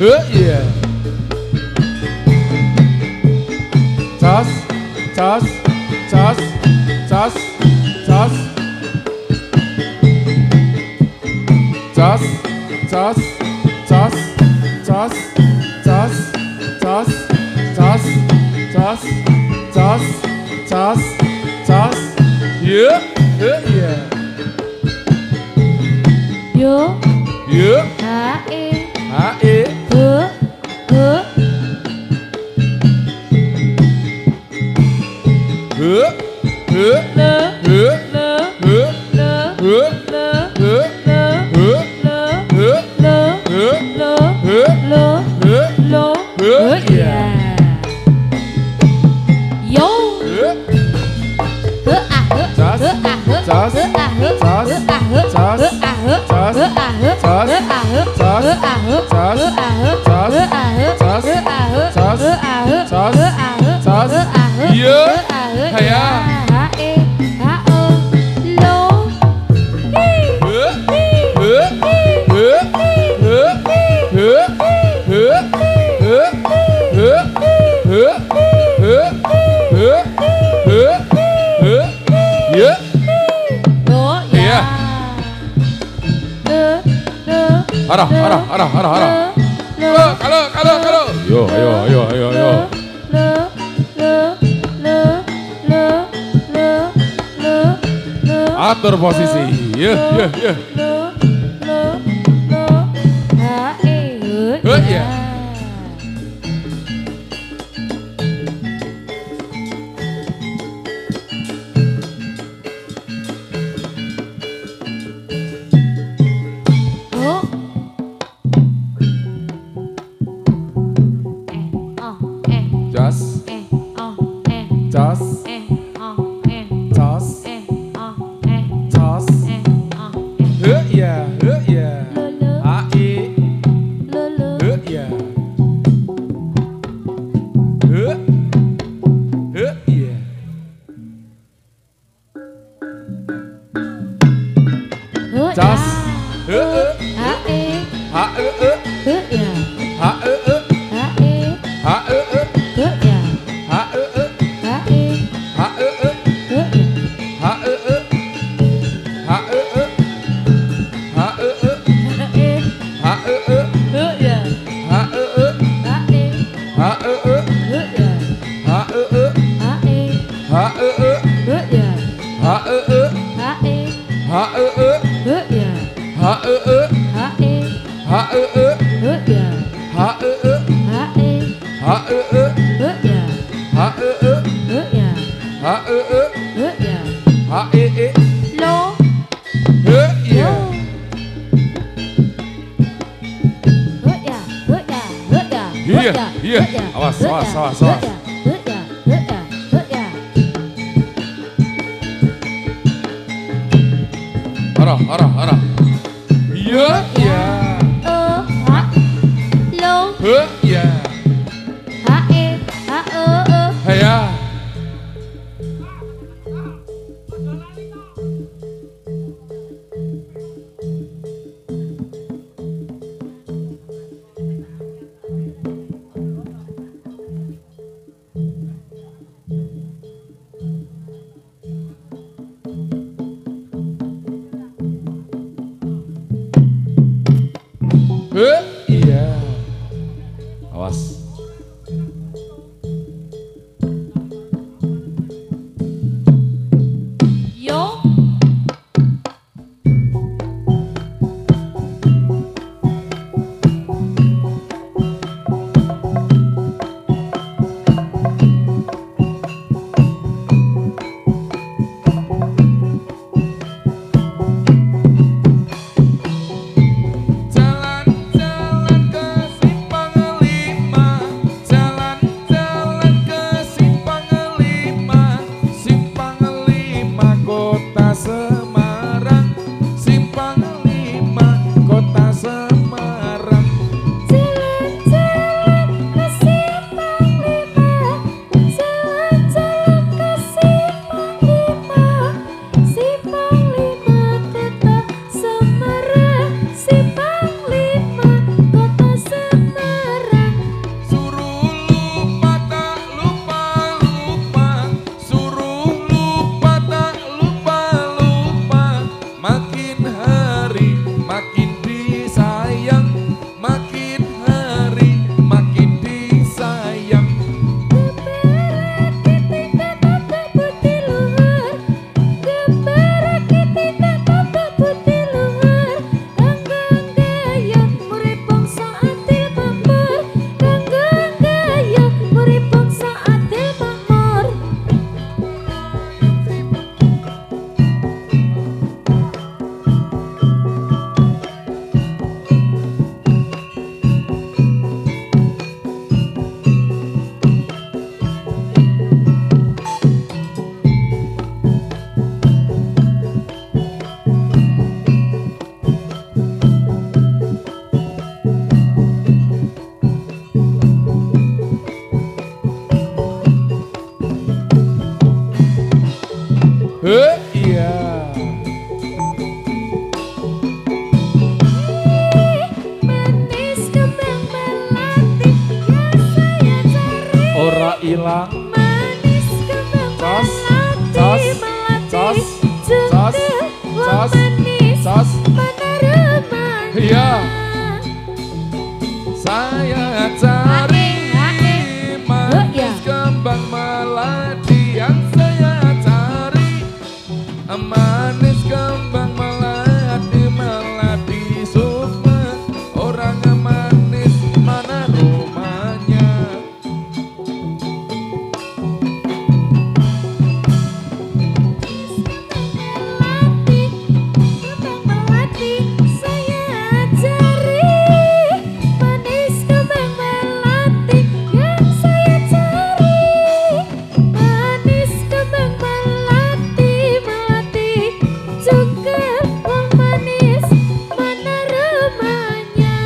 Iya. Cas, cas, cas, cas, cas, cas, cas, cas, cas, cas, cas, cas, cas, cas, cas, cas. Iya, iya. Yo, Iya. H-E, H-E. He, He, He, he, Le, he, Le, he, Le, he, Le, he, Le, he, Le, he, Le, he, Le, he, Lo, he, Lo, he, iya. Yo, he. He, ah, He, Cas, He, ah, He, cas, He, ah, He, cas, He, ah, He, cas, He, ah, He, cas, He, ah, He, cas, He, ah, He, cas, He, ah, He, cas, He, ah, He, cas, He, ah, He, cas, He, ah, He, cas, He, ah, He, cas, He, ah, He, cas. He, ah, He, Iya. He, ah, He, Haya. H-E, H-O, Lo, Hi, He, Hi, he, he, he, he, he, he, he, he, he, he, he, he. Iya. Lo, Iya. ya. Le, Le, Arah, arah, arah, arah, arah. Kalau. Yo, ayo, ayo, ayo, ayo. Le, Le, Le, Le, Le, Le, Le, Atur posisi. Iya, iya, iya. Le, Le, Le, H-E, He, iya. Oh. Jas, jas, jas, jas. He, iya, he, iya. A-I, he, iya. He, he, iya. Jas, he, he, H-E, H-E, he, ya. H-E, H-E, H-E, he, ya. H-E, H-E, H-E, he, ya. Lo, Iya, awas, awas, awas, awas. Arah, arah, arah. Iya, iya. He, iya. Haya. He, iya. Awas. Yo, Jalan-jalan malang manis kembang Sos, melati sos, melati sos, juga sos, wong sos, manis sos. mana remanya. Iya. Saya cari manis kembang melati yang saya cari manis kembang melati melati suka orang manis mana rumahnya. Kembang melati saya cari manis kembang melati yang saya cari manis kembang melati melati juga wong manis mana remanya.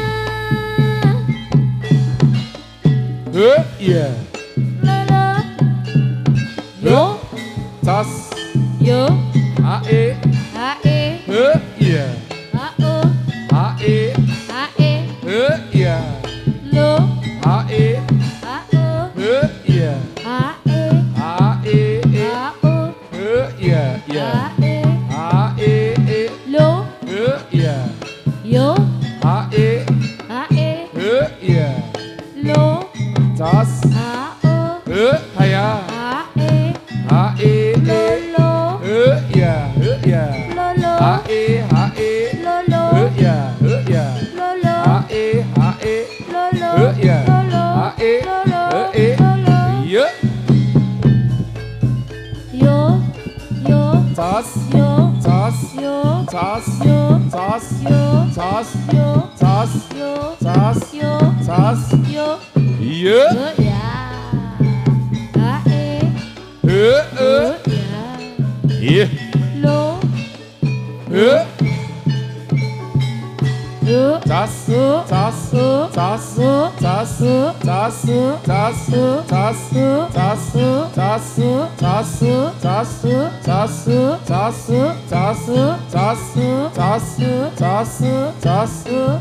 Iya. Lala yo Sos yo ae ae iya. ao Ae ae iya. lo Ae ao iya. ae Ae ao iya iya. ae Ae lo iya. yo Ae ae iya. lo Sos ao saya ae Ae lo iya iya. lo lo Ae lo lo iya iya. lo lo Ae lo lo iya. lo lo Ae lo lo iya. yo yo Sos yo sos yo sos yo sos yo sos yo sos yo sos yo sos yo iya. ya ae ya Iya. lo Sos yo sos sos sos sos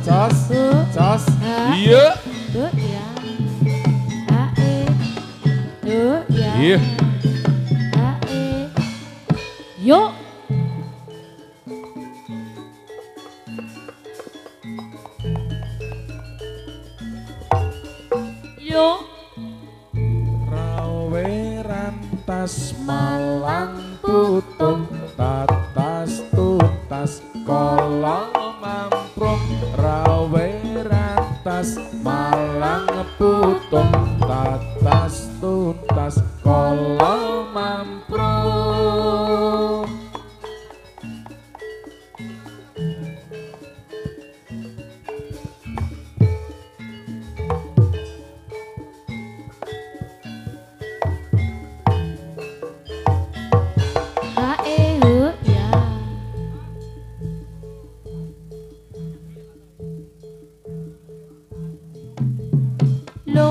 sos sos iya. ya ae ya Iya. ae yo yo Rawe rantas malang putung tatas tuntas kolong mamprung. Rawe rantas malang putung tatas tuntas kolong mamprung. ae ya lo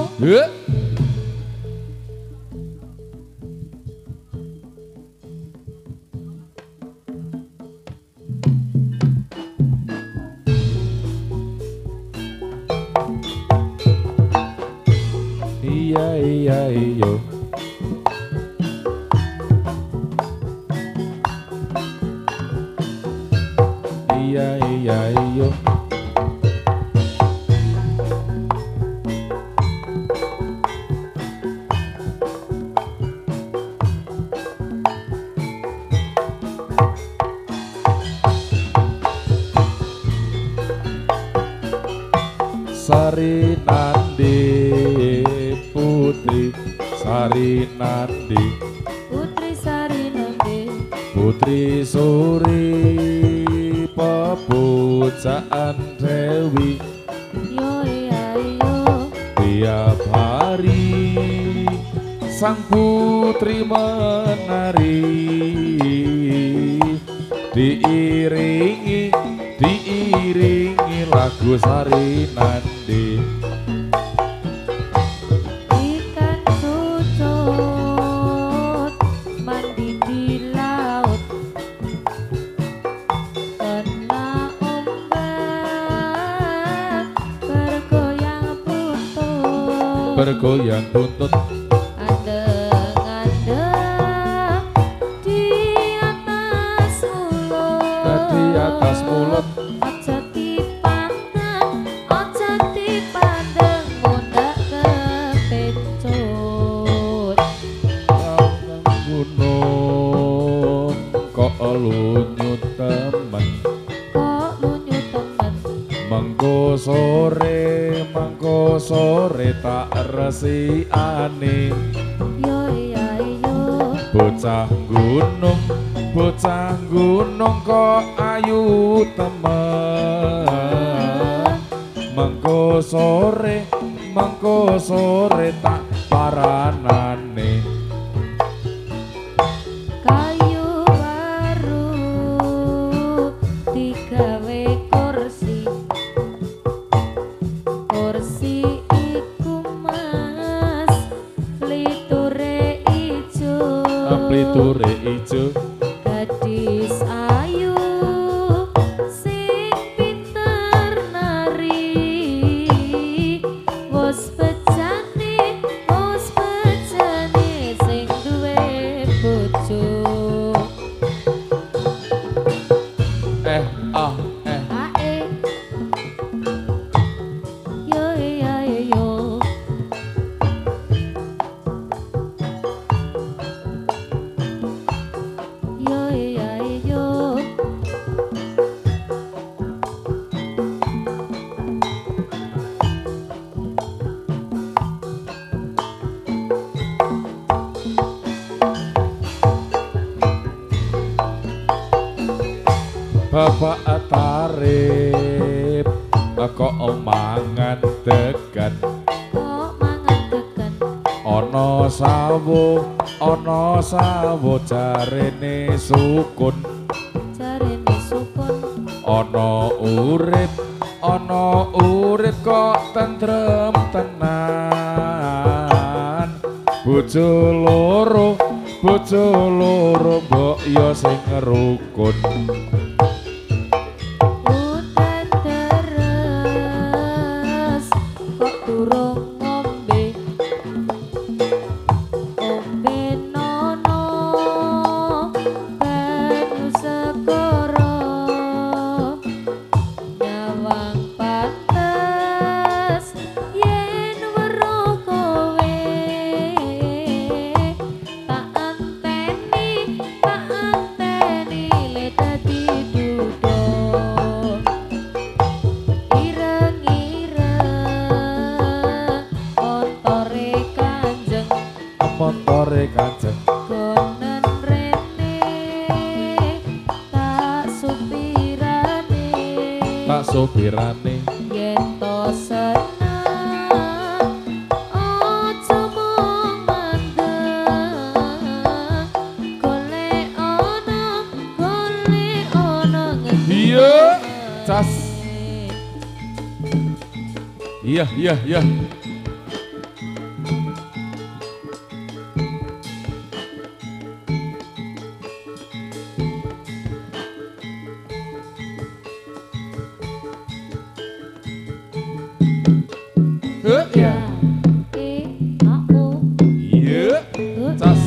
Iya iya iyo. Iya iya iyo. Sari Nandi Putri Sari Nandi putri sari nembe Putri Suri Pepujaan Dewi yo yo tiap hari sang putri menari diiringi lagu Sari Nandi. ikan cucut mandi di laut kena ombak bergoyang buntut Bergoyang buntut ada mulut. Aja dipandang, aja dipandang, mundak kepecut. Gunung kok lunyut temen. Kok lunyu temen, Mangko sore tak resikane. yo iya yo. Bocah gunung kok ayu temen. Mangko sore tak paranane. Kayu baru digawe kursi. Kursi iku mas liture ijo. Ampliture ijo. Gadis ayu sing pinter nari. Wos bejane sing duwe bojo. Eh. Ae yo iya yo. Yo iya yo. Bapak tarip kok mangan degan. Kok mangan tekan Ana sawo jarene sukun. jarene sukun. Ana urip kok tentrem tenan. Bojo loro mbok ya sing rukun. Udan deres kok durung ngombe. Ombe nono banyu segara. Nyawang pantes yen weruh kowe. Tak anteni le dadi duda. Ireng-ireng Montore kanjeng konen rene tak supirane. yen to seneng aja mung mandeng. Golek ana ngendi. Iya, cas. Iya. Ya, aku Iya, cas.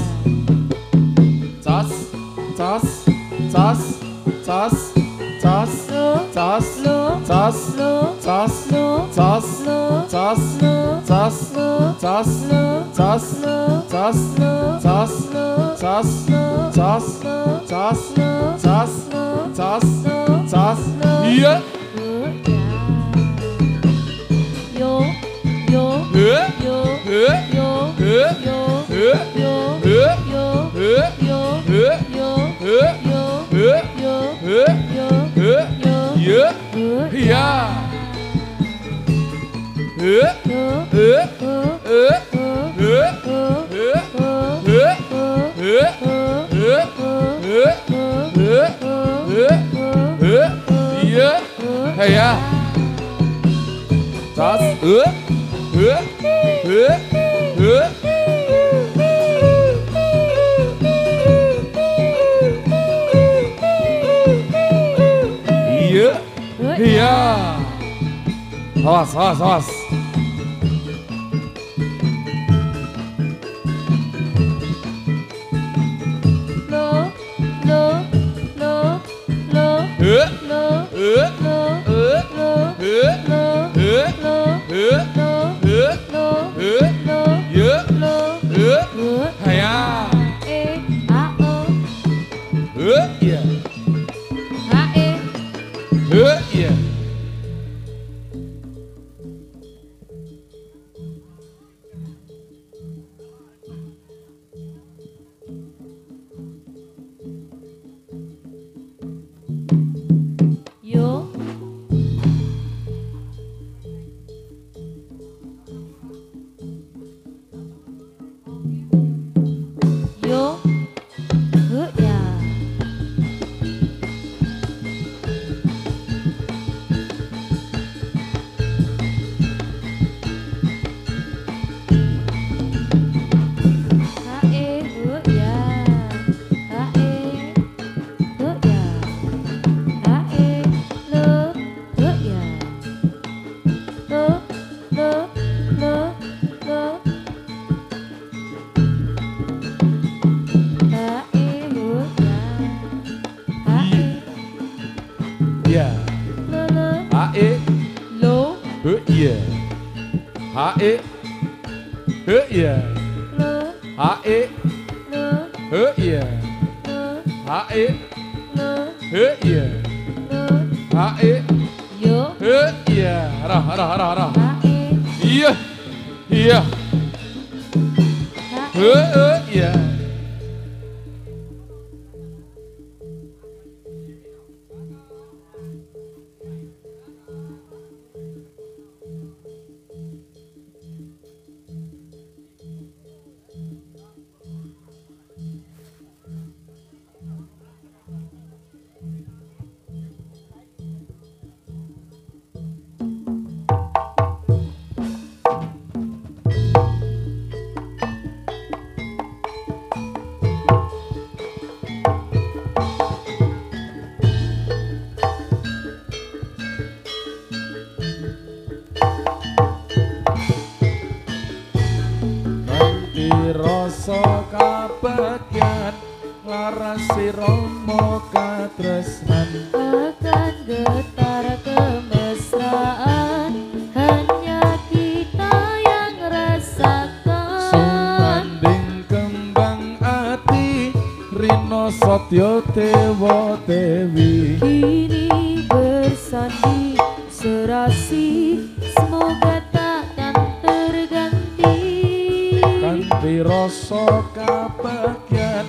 Iya. Yo yo yo yo Awas. Lo iya. Yo. Yo. Ya. Iya. Hae. Lo. Iya. Hae. Iya. Lo. Hae. Lo. Iya. Lo. Hae. Lo. Iya. Lo. Hae. Yo. Iya. Arah, arah, arah, arah. Hae. Iya. Iya. Hae. Iya. Rasa kabagyan larasi romo katresnan Akan getar kemesraan hanya kita yang rasakan. sumanding kembang ati rino sotyo tewo dewi Kini bersanding serasi semoga takkan terganti. kanthi rasa kabagyan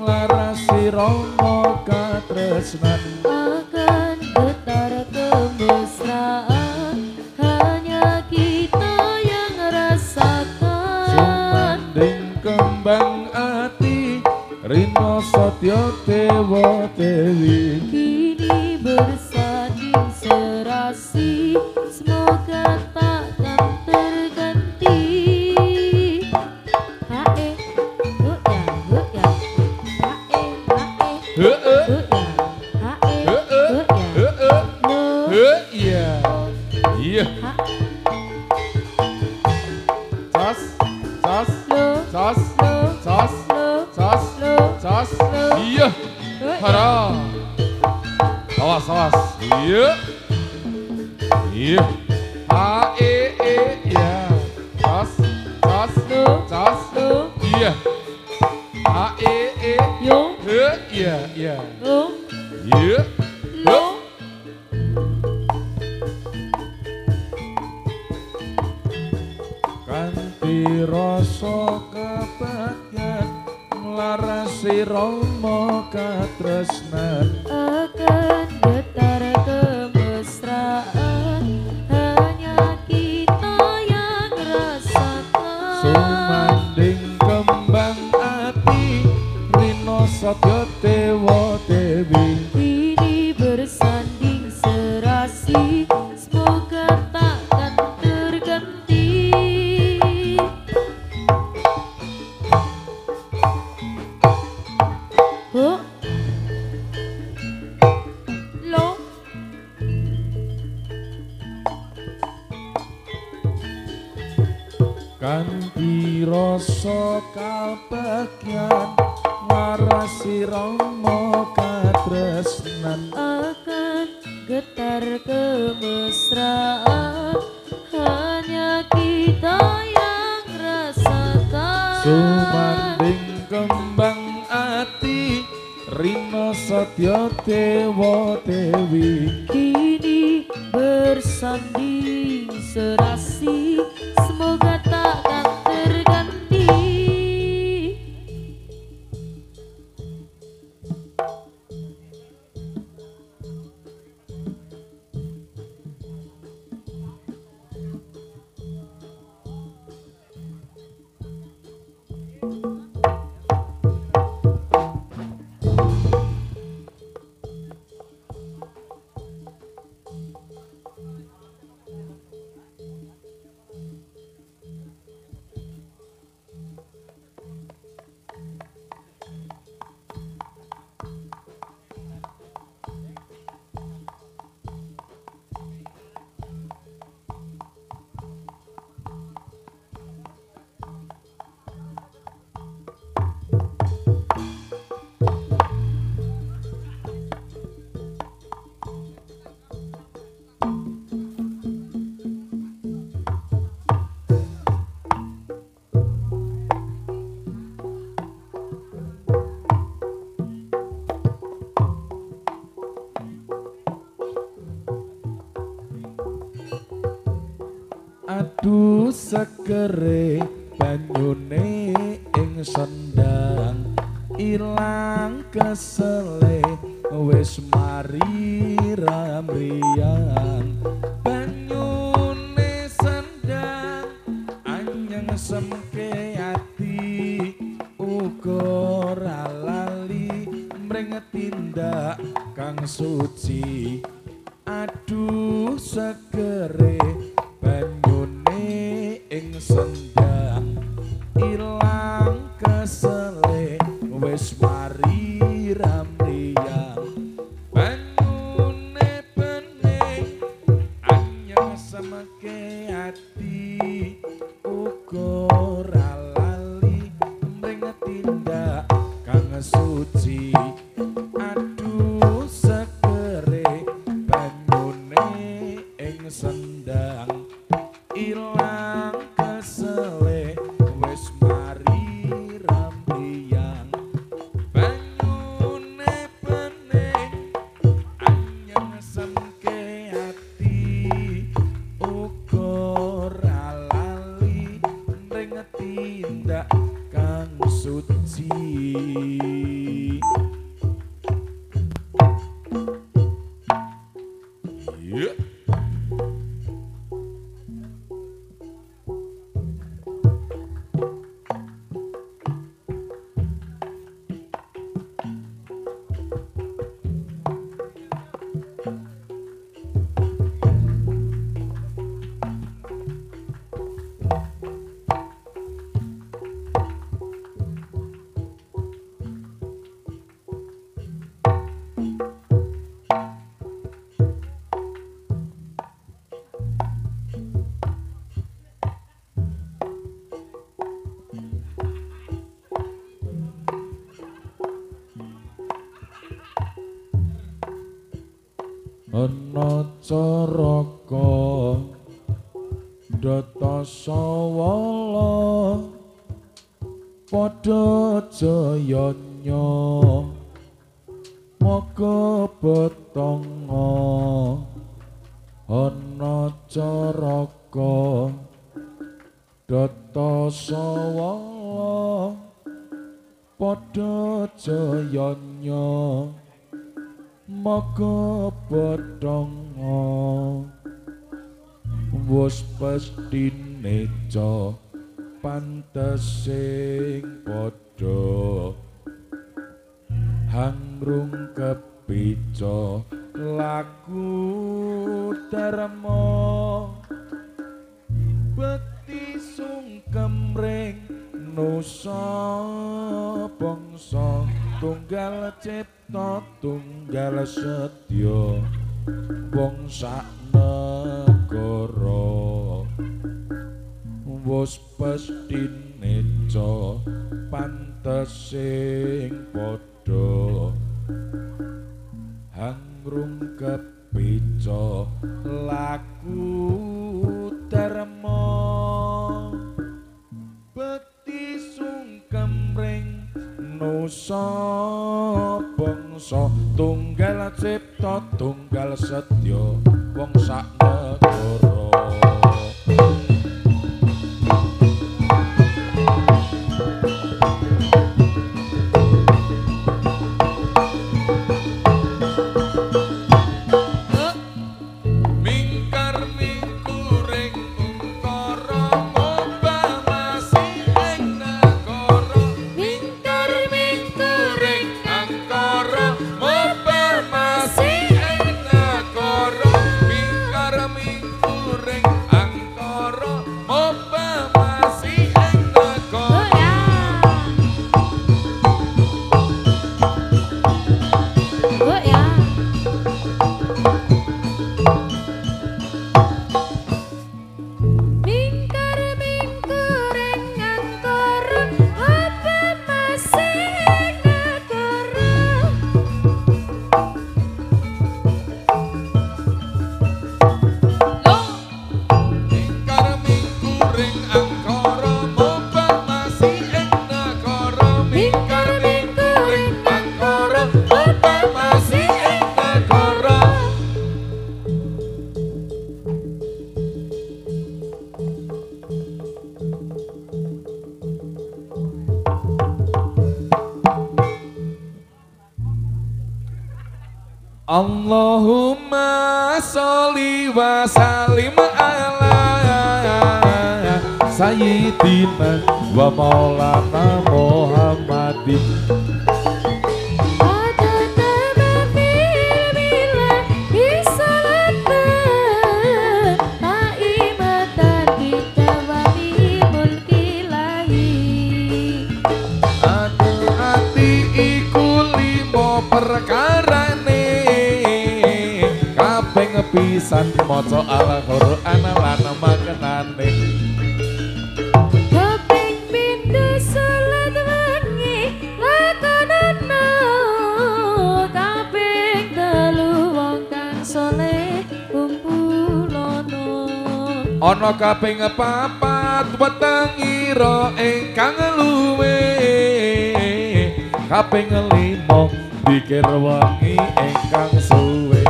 larasi romo katresnan Akan getar kemesraan hanya kita yang rasakan. sumanding kembang ati rino sotyo tewo dewi Kini bersanding serasi semoga takkan terganti. Hae, ya, ya. Hae, heeh ya. Hae, heeh ya. heeh Lo, iya iya ha, sos sos lo, sos lo, sos lo, sos lo, sos lo. iya Ya. hara awas awas iya iya a e ya sos sos Lo, sos lo, iya a e yo, iya iya lo, iya lo. kanthi rasa kabagyan larasi romo katresnan Akan getar kemesraan hanya kita yang rasakan. sumanding kembang ati rino satya dewa dewi Kini bersanding serasi semoga takkan terganti. Oh, lo, kanthi rasa kabagyan larasi romo katresnan akan getar kemesraan hanya kita yang rasakan. sumanding kembang ati rino satya dewa dewi Kini bersanding serasi, semoga takkan terganti. Aduh sekere banyune ing sendang ilang kesele wis mari ramriang banyune sendang anyang semke ati uga ora lali mring tindak kang suci. Aduh sekere banyune ing sendang ilang kesele wis mari ramriyang banyune bening anyang semeke ati uga ora lali mring tindak kang suci. Aduh sekere banyune ing sendang ilang kesele wis mari ramriyang banyune bening anyang semke ati uga ora lali mring tindak kang suci. Yeah. Ana caraka Data Sawala padha jayanya maka betanga ana caraka Data Sawala padha jayanya maka betanga wis pestine ca pantesing padha hangrung kepica laku dharma bekti sungkem ring nusa bangsa tunggal cipta tunggal sedya wong sak negara wis pestine ca pantesing padha hangrung kepica laku dharma bekti sungkem ring nusa bangsa tunggal cipta tunggal sedya wong sak negara. Allahumma sholli wa sallim ala sayyidina wa maulana Muhammadin. Pisan maca Al-Qur'an lan makenane kaping pindho salat wengi lakonana kaping telu wong kang saleh kumpulono ana kaping papat wetengira ingkang luwe kaping lima pikir wengi ingkang suwe.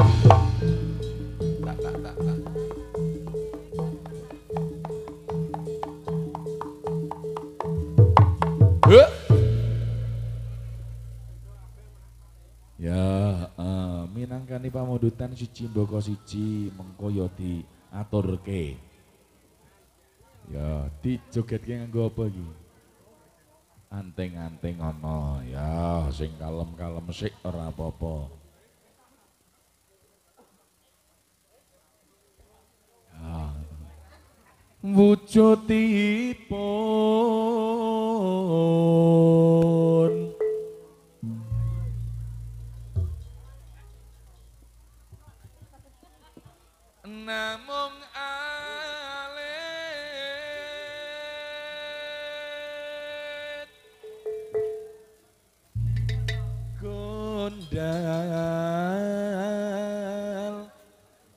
Ya, minangkani pamundutan siji mboko siji mengko ya diaturke. Ya, dijogetke nganggo apa iki? Anting-anting ana, ya sing kalem-kalem sik ora apa-apa. Ya. Wujudipun namung alit gondal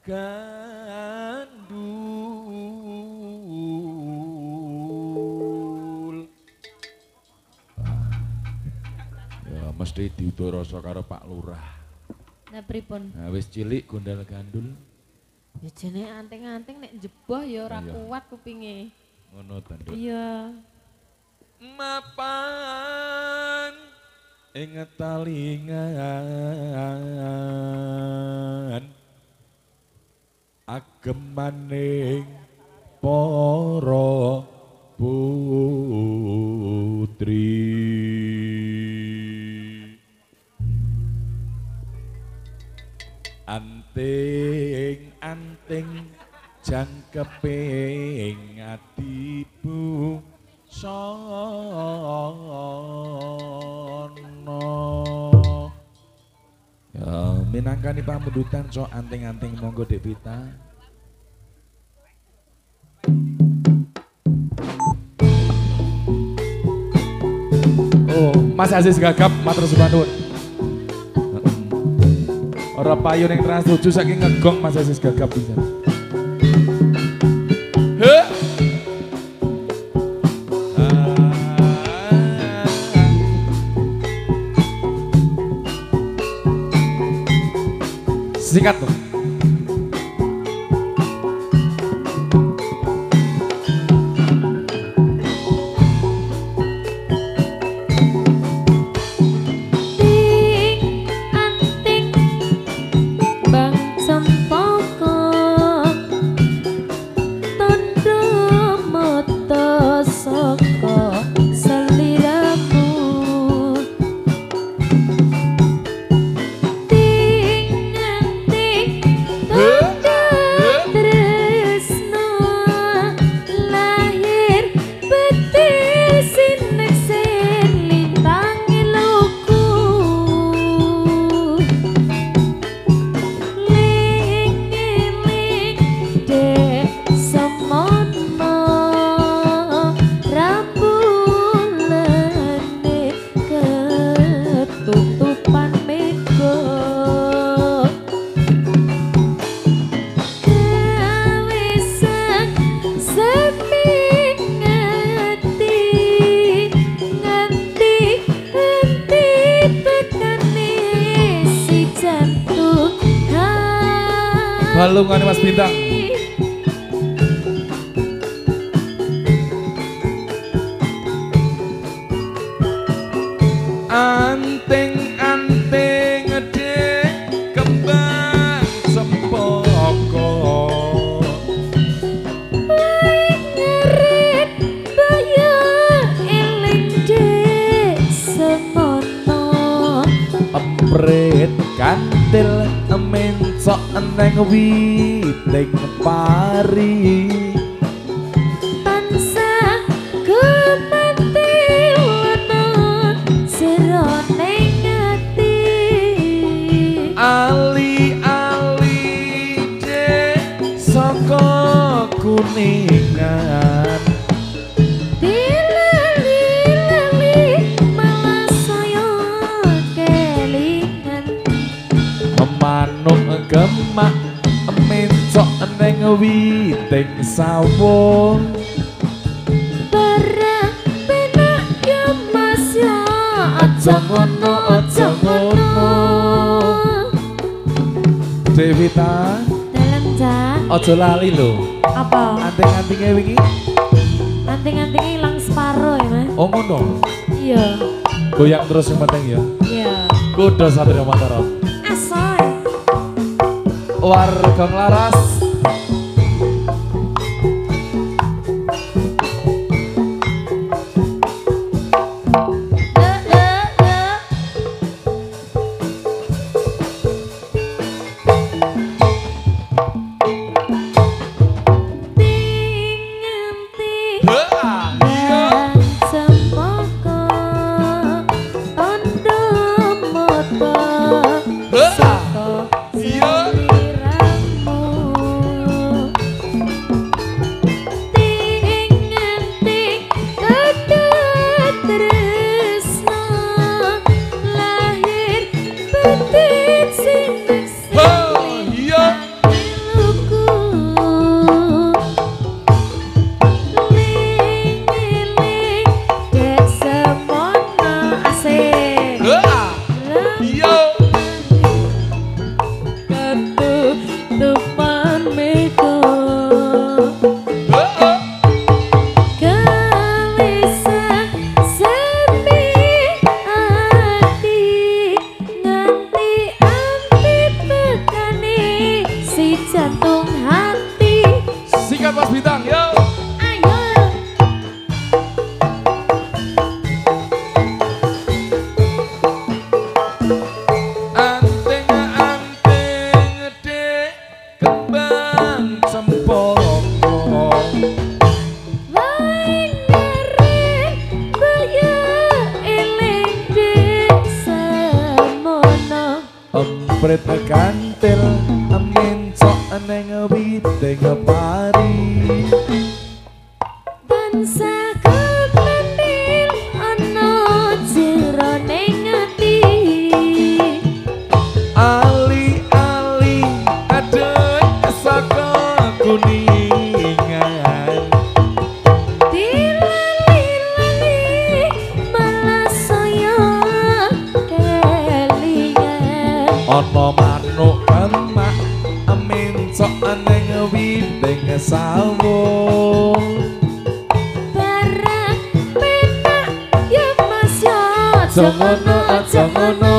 gandul. Ya mesti diuturasa karo Pak Lurah. Nah pripun? Nah wis cilik gondal gandul. Ya jene anting-anting nek jeboh ya ora Iya. kuat kupinge. Ngono ta, Nduk. Iya. Mapan ing talingan agemaning para putri. Anting-anting jangkeping atimu sono. Ya minangkani pamundutan sok anting-anting monggo Dek Vita. Oh, Mas Aziz Gagap matur suwun. Ora payu ning Trans 7 saking ngegong Mas Aziz Gagap pisan. He. Sikat tuh. balungane Mas Bintang. Anting-anting ngedek kembang sempoko Ngerit baya eling dek semono emprit kantil mencok neng witing pari tansah gumantilana serone ngati ali-ali dek saka kuningan dilali-lali malah saya kelingan memanuk gemak mencok neng witing sawung barang penak ya mas ya aja ngono aja ngono Devita dalam cak ojo lali lho apa anting-antingnya wingi anting-antingnya hilang separuh ya mas oh ngono iya goyang terus yang penting ya iya kudo Satrio Mataram asoy warga nglaras Mas Bintang, yo. ayo Anting-anting dek kembang cempoko wae ngerek baya eling dek semono emprit kantil mencok neng witing pari tansah kemenil ana jerone ngati ali-ali aduh saka kuningan dilali-lali malah saya kelingan ana manuk emak mencok neng witing sawung barang penak ya mas ya aja ngono aja ngono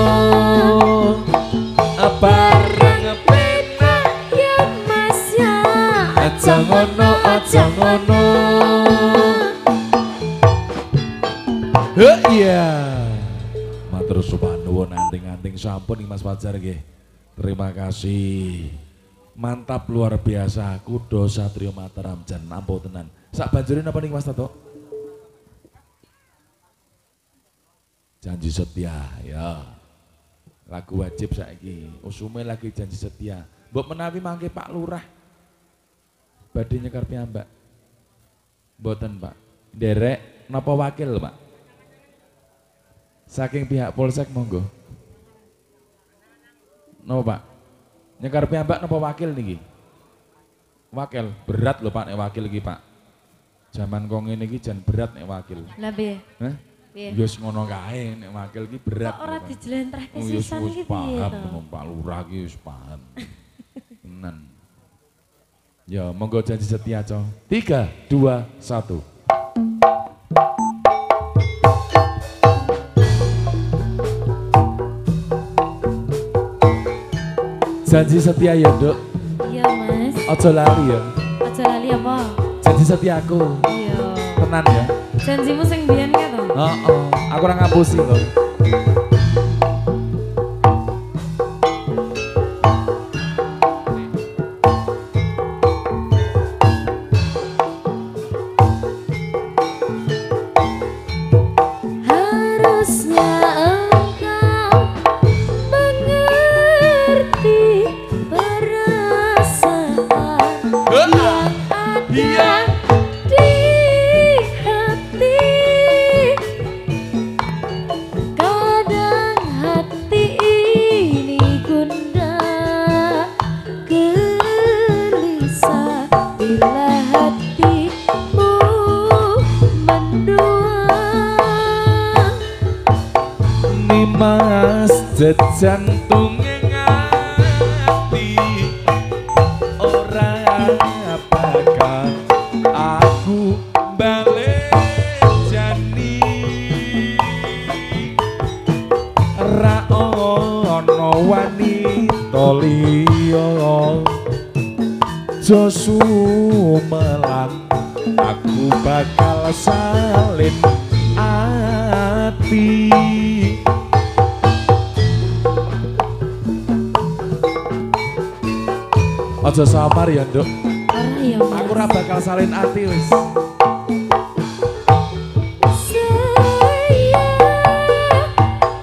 bareng penak ya mas ya aja ngono aja ngono iya matur supanuwun anting-anting sampun Mas Fajar nggih terima kasih mantap luar biasa kudo Satrio Mataram jan nampa tenan sak banjurine apa ning Mas Tato janji setia ya lagu wajib saiki usume lagi janji setia mbok menawi mangke Pak Lurah badhe nyekar piyambak mboten Pak nderek napa wakil Pak saking pihak Polsek monggo napa Pak nyekar piyambak napa wakil niki wakil berat lho Pak nek wakil iki Pak zaman kok ngene iki jan berat nek wakil lah piye hah piye wis ngono kae nek wakil iki berat kok ora Pak. dijlentrehke Wis sisan iki piye paham to Pak Lurah iki wis paham tenan Ya, monggo janji setia, Co. 3, 2, 1. Janji setia ya, Dok. Iya, Mas. Ojo lali ya. Aja lali apa? Janji setiaku. Iya. Tenan ya. Janjimu sing biyen ka to? Heeh, aku ora ngapusi kok. Harusnya engkau mengerti perasaan yang ada di hati. Kadang hati ini gundah gelisah bila hatimu mendua. Mas jantunge ngati ora bakal aku balik jani ra ono wanita liya jo sumelang aku bakal salin ati. Aja samar ya, Nduk. Ora ya, Mas. Aku ora bakal salin ati wis.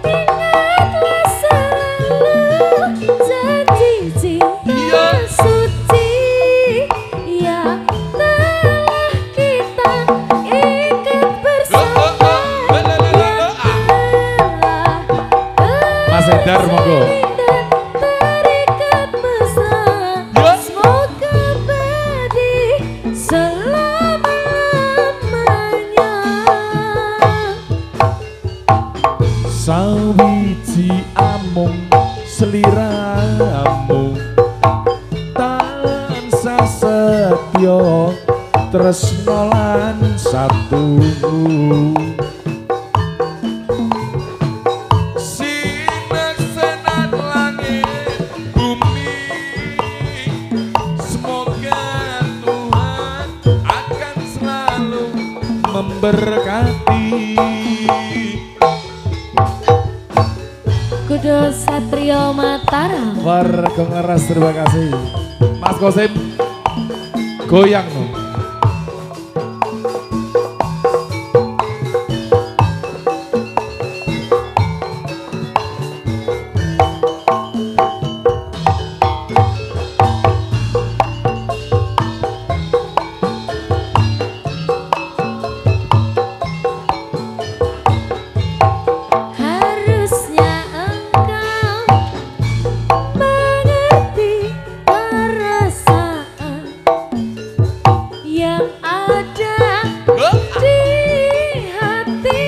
Ingatlah selalu janji cinta suci yang telah kita ikat bersama. Mas Edar monggo. Terikat mesra, semoga abadi selama-lamanya. Sawiji amung sliramu tansah setya tresna lan satu. Sineksenan langit bumi semoga Tuhan akan selalu memberkati. Kudu Satrio Mataram. Warga ngeras, terima kasih. Mas Kosim goyang no. Harusnya engkau mengerti perasaan yang ada di hati.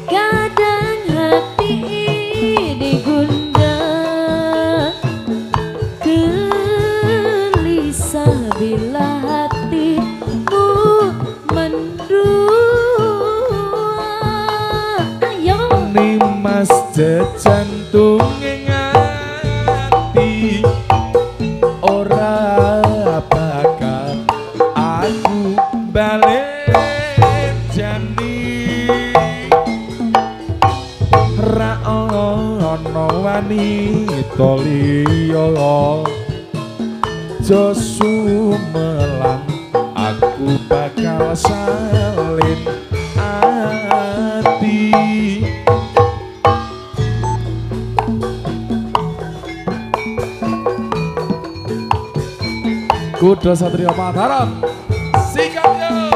Kadang hati ini gundah gelisah bila hatimu mendua. Ayo. Mas jantunge ngati ora bakal aku balik jani ra ono wanita liya jo sumelang aku bakal salin ati. Kudu Satrio Mataram sikapnya.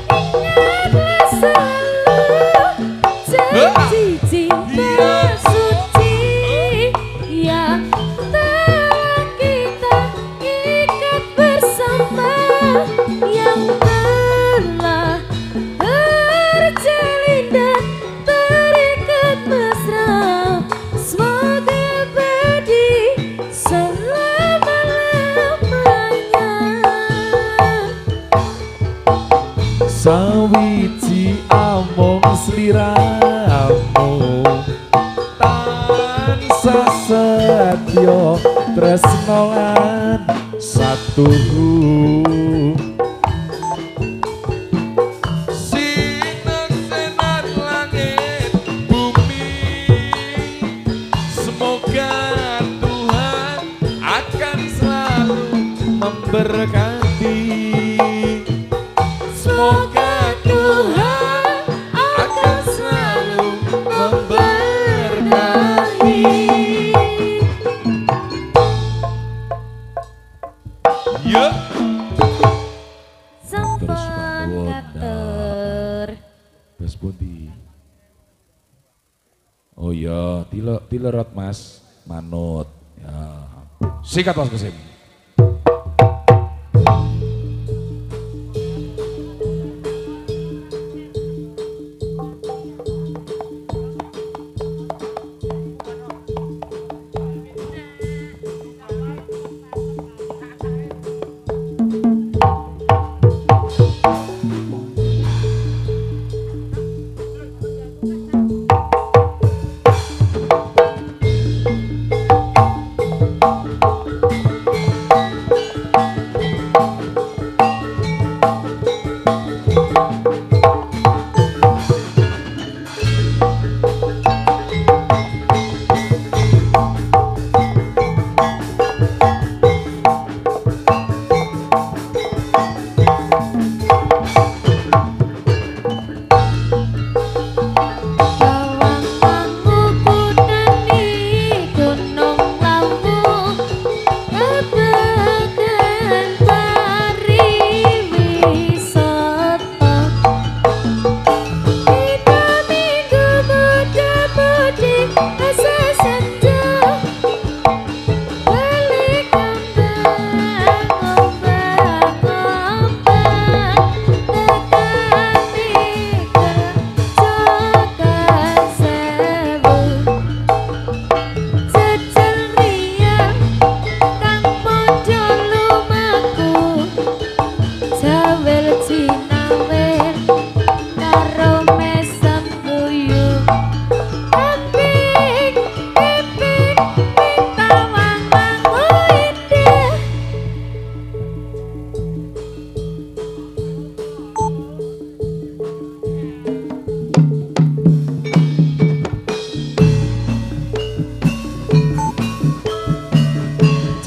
Ingatlah selalu janji cinta suci yang telah kita ikat bersama, yang telah terjalin dan terikat mesra. Semoga sliramu tansah setya tresno lan satu sineksenan langit bumi semoga Tuhan akan selalu memberkati semoga Tuhan akan selalu memberkahi. Ya. Sampun ngatur. Terus pundi? Oh iya, tilerot Mas, manut. Ya. Sikat Mas Kesim.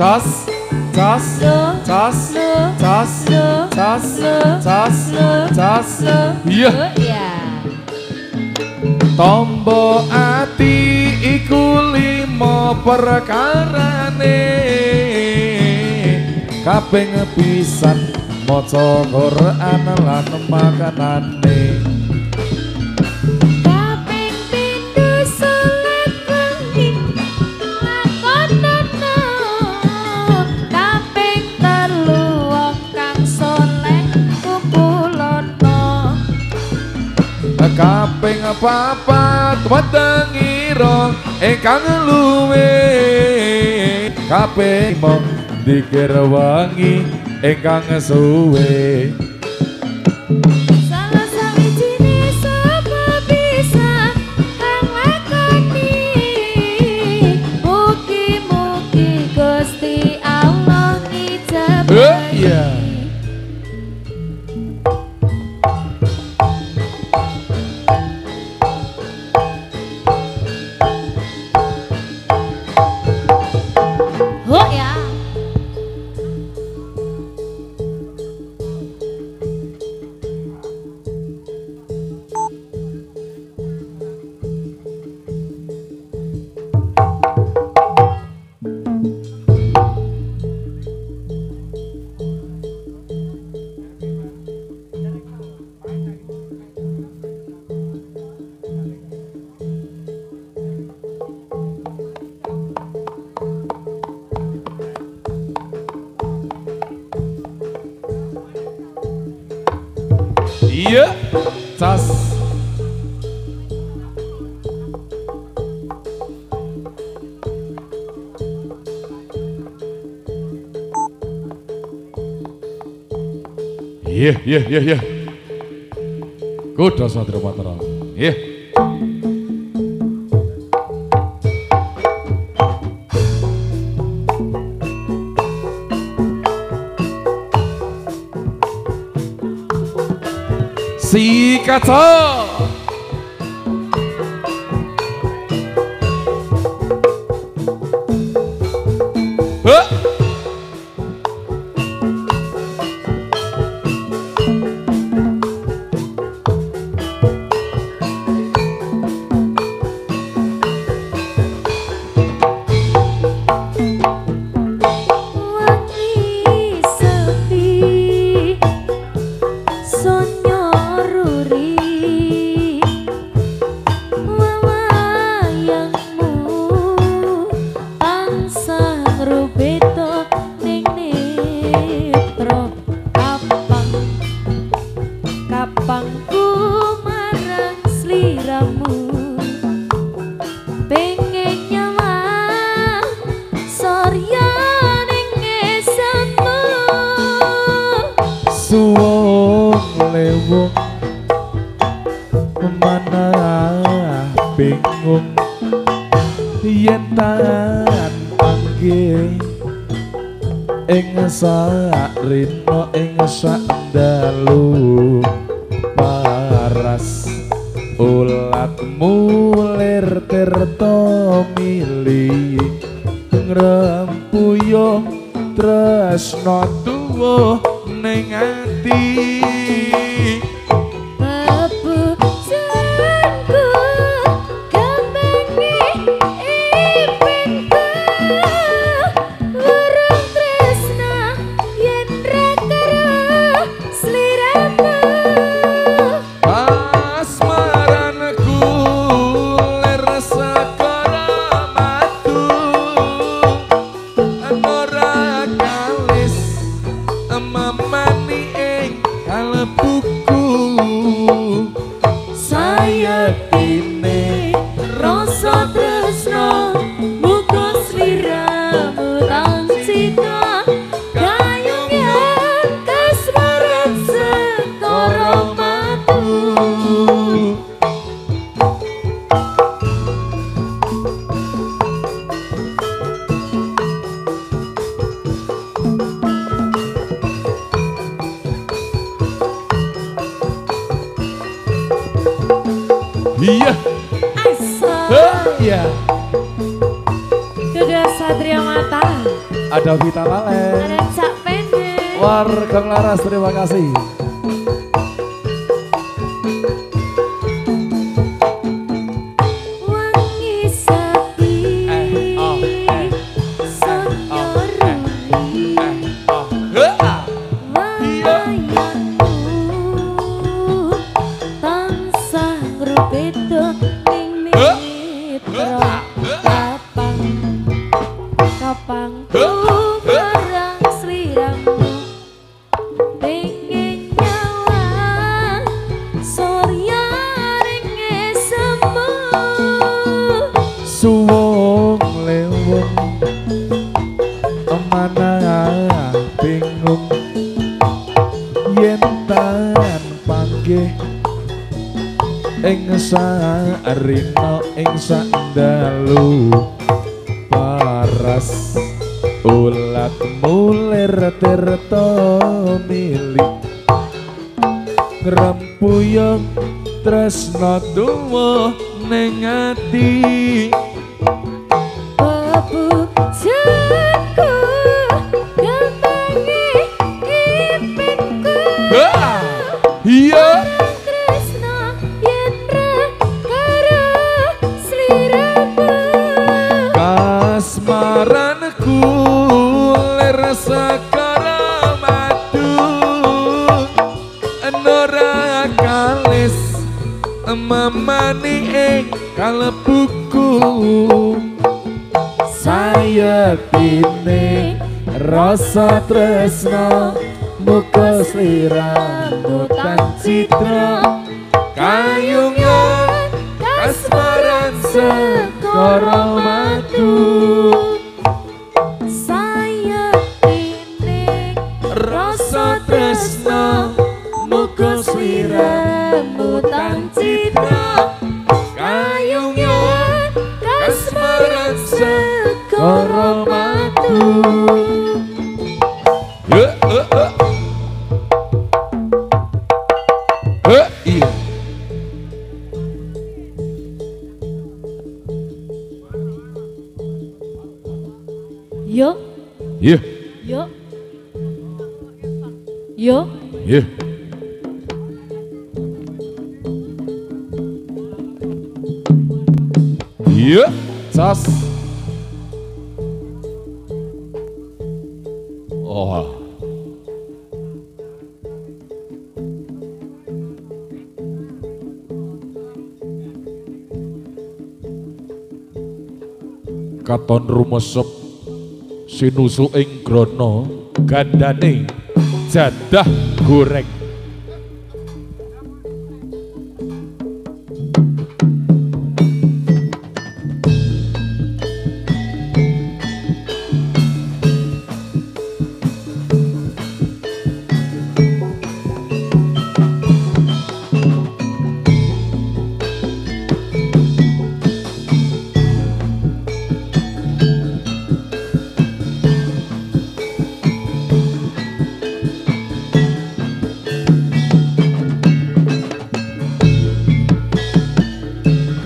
Cas, cas, cas, cas, cas, cas, cas, iya. Tombo ati iku limo perkarane kaping pisan maca Quran lan makanane kaping pindho salat wengi lakonana kaping telu wong kang saleh kumpulana kaping papat wedengira ingkang luwe kaping mong dikir wangi ingkang suwe salah sawijine sapa bisa kang lakoni mugi-mugi Gusti Allah ngijabahi iya cas iya Kuda Satria Mataram iya si kaca bingung yen tan panggih ing sak rina ing sak dalu paras ulatmu lir tirta mili ngrempuyung tresna tuwa ning ati iya iya Duda Satria Mata ada Vita Malen ada Cak Pendek Warga Laras terima kasih wangi sapi sonyoruri wayangmu tansah ngrubeda ning mitra kapang marang sliramu pengen nyawang surya ring esemu suwung lewung mana bingung yen tan panggih ing sarina ing sandalu paras ulatmu lir tirta mili ngrempuyung tresna tuwa ning ati bebukjaku gampangi ipinku iya tresna yen ra karo sliramu kasmaranku lir sakara madu ora kalis mamani ing kalebuku sayetine rasa tresna muka sliramu tan citra kayungan kasmaran sekara madu sayetine rasa tresna muka sliramu tan citra kayungan kasmaran sekara madu Yo. Iya. Yo. Yo. Iya. Iya. Sos. Oh. Katon rumesep sinusu ing grana gandane jadah goreng.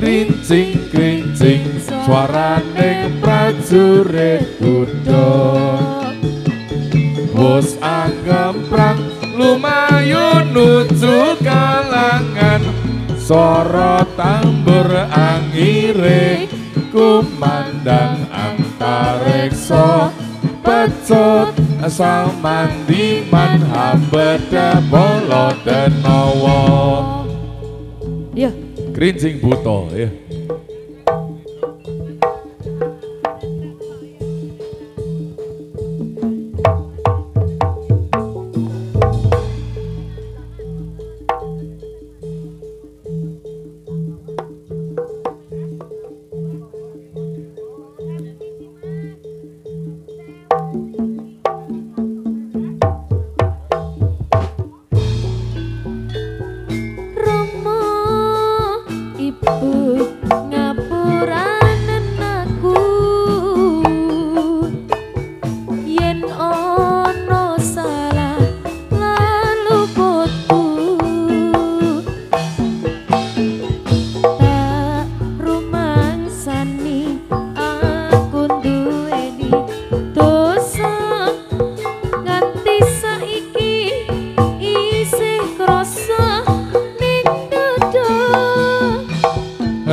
Krincing-krincing suarane prajurit kuda wis anggemprang lumayu nuju kalangan sora tambur angire kumandang antareksa pecut asal mandiman hambeda bala denawa. Ya. Krincing buta ya.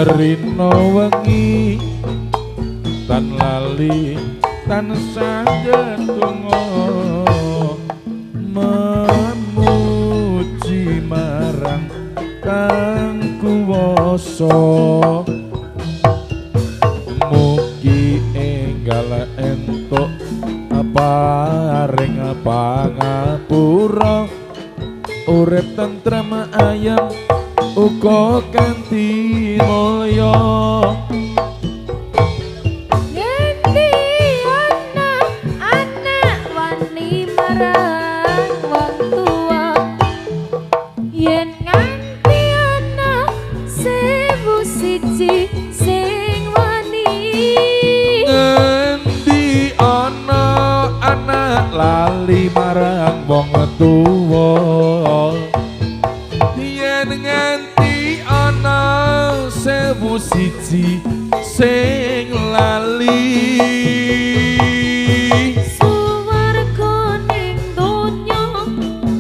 Rino wengi tan lali tan sadedonga memuji marang kang kuwasa mugi enggal entuk paring pangapura urip tentrem ayem uga kanthi mulya. Ngendi anak wani marang wong tua yen nganti ana 1001 sing wani. Ngendi ana anak lali marang wong tuwa nganti ana 1001 sing lali. Suwarga ning donya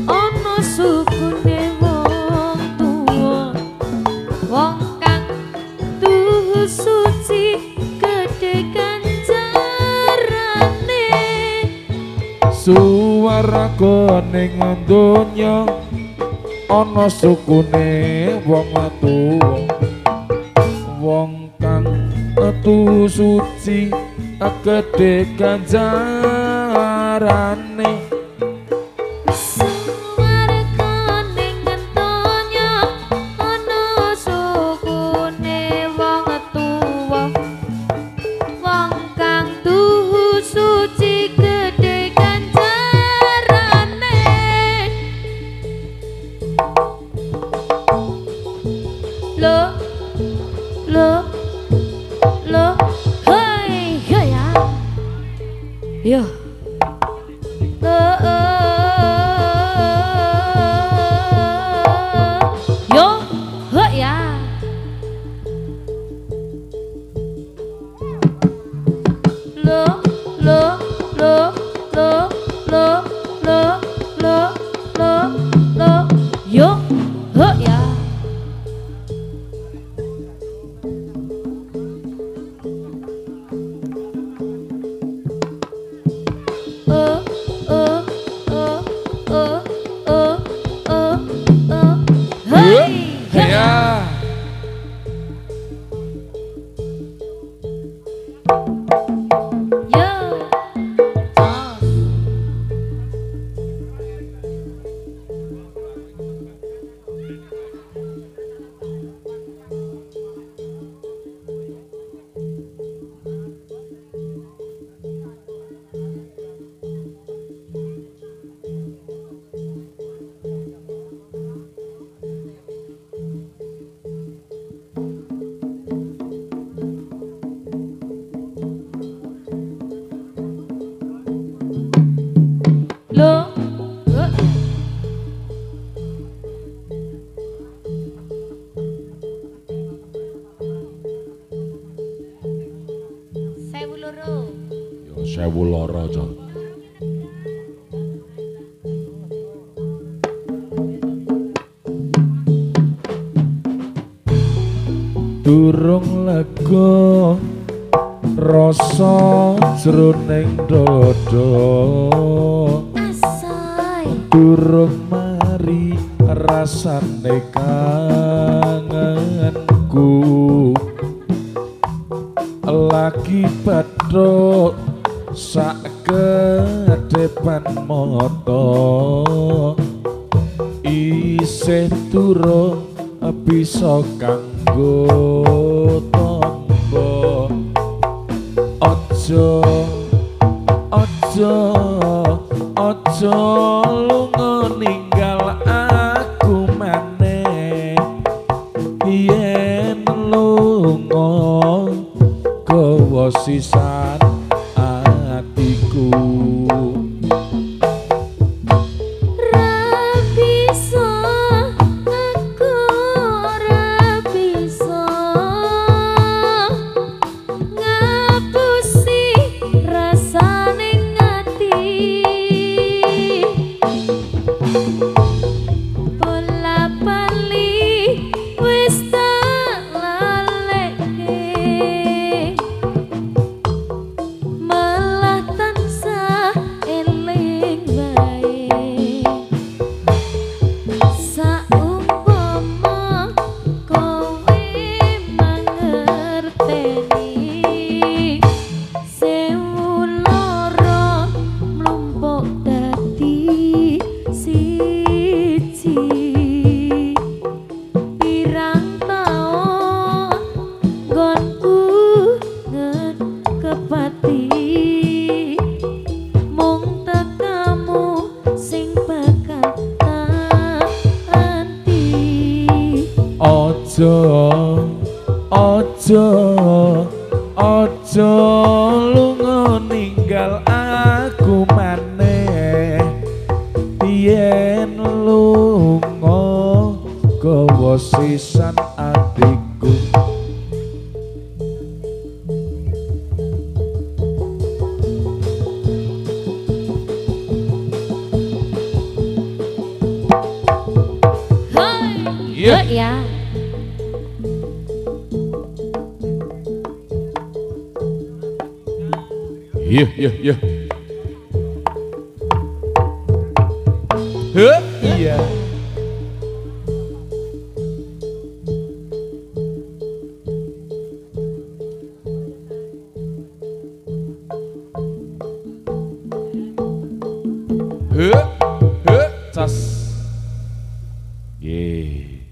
ana sukune wong tuwa wong kang tuhu suci gedhe ganjarane. Suwarga ning donya ana sukune wong tuwa wong kang tuhu suci gedhe ganjarane. Suwarga ning donya ana sukune wong tuwa wong kang tuhu suci gedhe ganjarane. Lo, hei, ya. Yo. Yo, ya. Lo, Loh, sewu loro. Ya sewu lara, Jon. Durung lega rasa jroning dada Asai. durung mari rasane kangenku lagi bathuk sak kedepan mata isih durung bisa kanggo tombo aja lunga ninggal aku maneh yen lunga gawa sisan atiku Aja lunga ninggal aku maneh yen lunga gawa sisan atiku Hai. Ya. Iya. Iya. Cas. Ye.